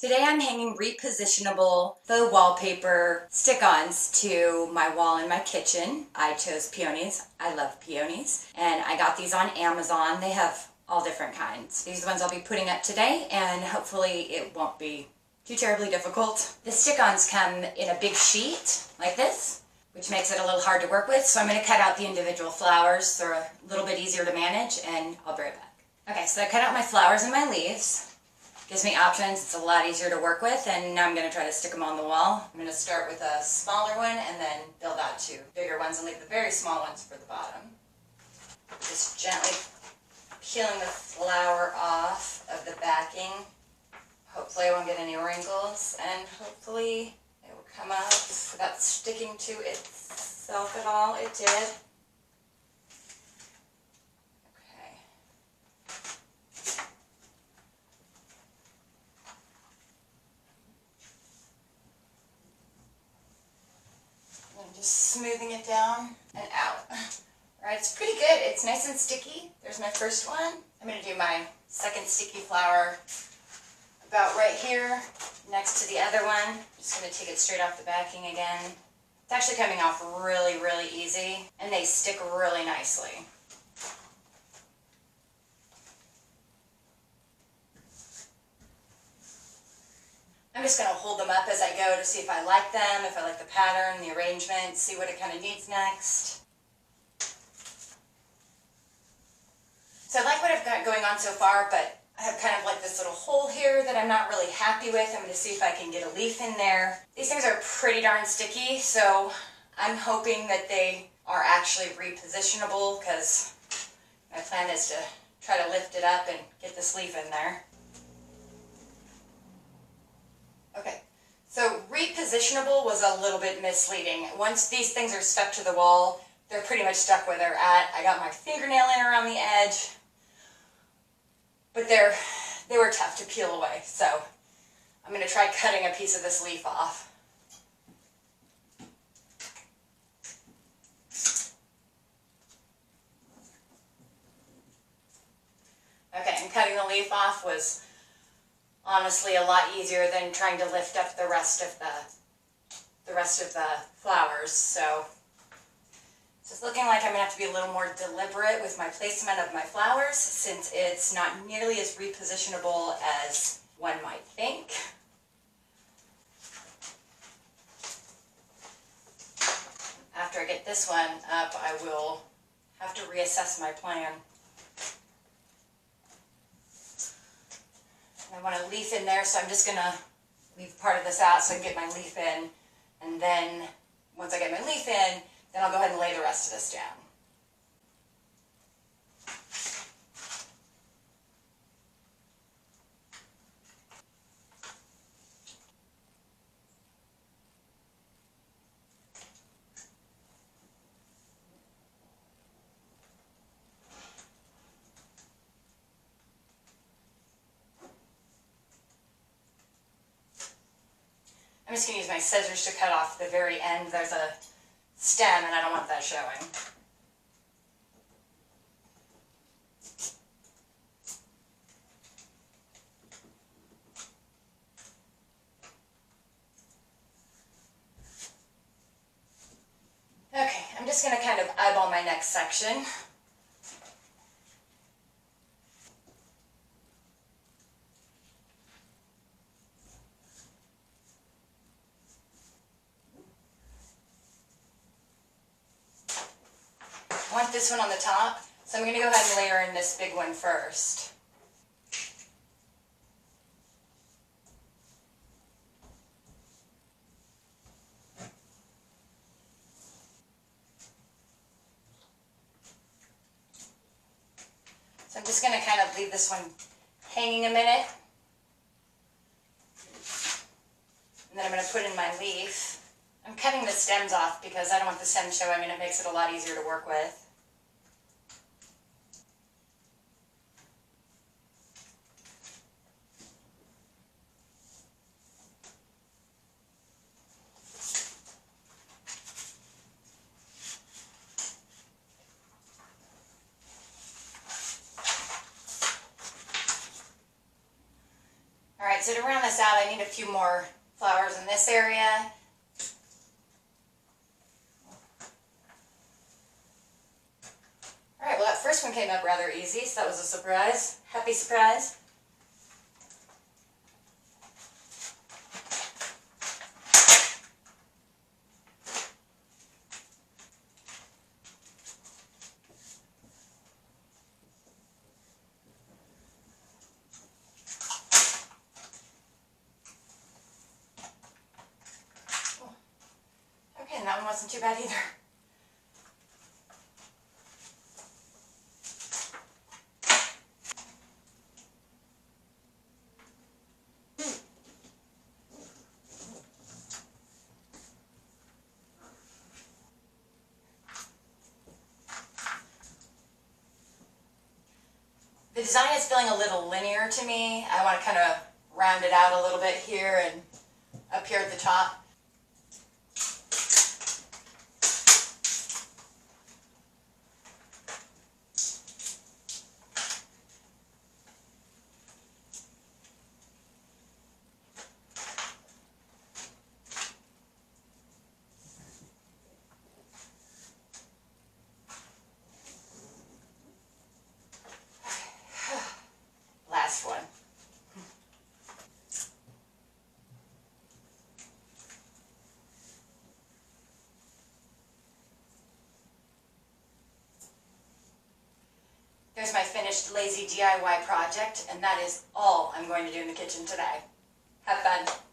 Today I'm hanging repositionable faux wallpaper stick-ons to my wall in my kitchen. I chose peonies. I love peonies. And I got these on Amazon. They have all different kinds. These are the ones I'll be putting up today, and hopefully it won't be too terribly difficult. The stick-ons come in a big sheet like this, which makes it a little hard to work with. So I'm going to cut out the individual flowers so they're a little bit easier to manage, and I'll be right back. Okay, so I cut out my flowers and my leaves. Gives me options, it's a lot easier to work with, and now I'm going to try to stick them on the wall. I'm going to start with a smaller one and then build out to bigger ones and leave the very small ones for the bottom. Just gently peeling the flower off of the backing. Hopefully I won't get any wrinkles, and hopefully it will come up without sticking to itself at all. It did. Just smoothing it down and out. Alright, it's pretty good. It's nice and sticky. There's my first one. I'm going to do my second sticky flower about right here next to the other one. I'm just going to take it straight off the backing again. It's actually coming off really, really easy, and they stick really nicely. I'm just going to hold them up as I go to see if I like them, if I like the pattern, the arrangement, see what it kind of needs next. So I like what I've got going on so far, but I have kind of like this little hole here that I'm not really happy with. I'm going to see if I can get a leaf in there. These things are pretty darn sticky, so I'm hoping that they are actually repositionable, because my plan is to try to lift it up and get this leaf in there. Okay, so repositionable was a little bit misleading. Once these things are stuck to the wall, they're pretty much stuck where they're at. I got my fingernail in around the edge, but they were tough to peel away. So I'm going to try cutting a piece of this leaf off. Okay, and cutting the leaf off was honestly a lot easier than trying to lift up the rest of the flowers. So it's looking like I'm going to have to be a little more deliberate with my placement of my flowers, since it's not nearly as repositionable as one might think. After I get this one up, I will have to reassess my plan. I want a leaf in there, so I'm just going to leave part of this out so I can get my leaf in, and then once I get my leaf in, then I'll go ahead and lay the rest of this down. I'm just going to use my scissors to cut off the very end. There's a stem, and I don't want that showing. Okay, I'm just going to kind of eyeball my next section. I want this one on the top, so I'm going to go ahead and layer in this big one first. So I'm just going to kind of leave this one hanging a minute, and then I'm going to put in my leaf. I'm cutting the stems off because I don't want the stem showing, and it makes it a lot easier to work with. Alright, so to round this out, I need a few more flowers in this area. Alright, well that first one came up rather easy, so that was a surprise. Happy surprise. Okay, and that one wasn't too bad either. The design is feeling a little linear to me. I want to kind of round it out a little bit here and up here at the top. Last one. There's my finished lazy DIY project, and that is all I'm going to do in the kitchen today. Have fun.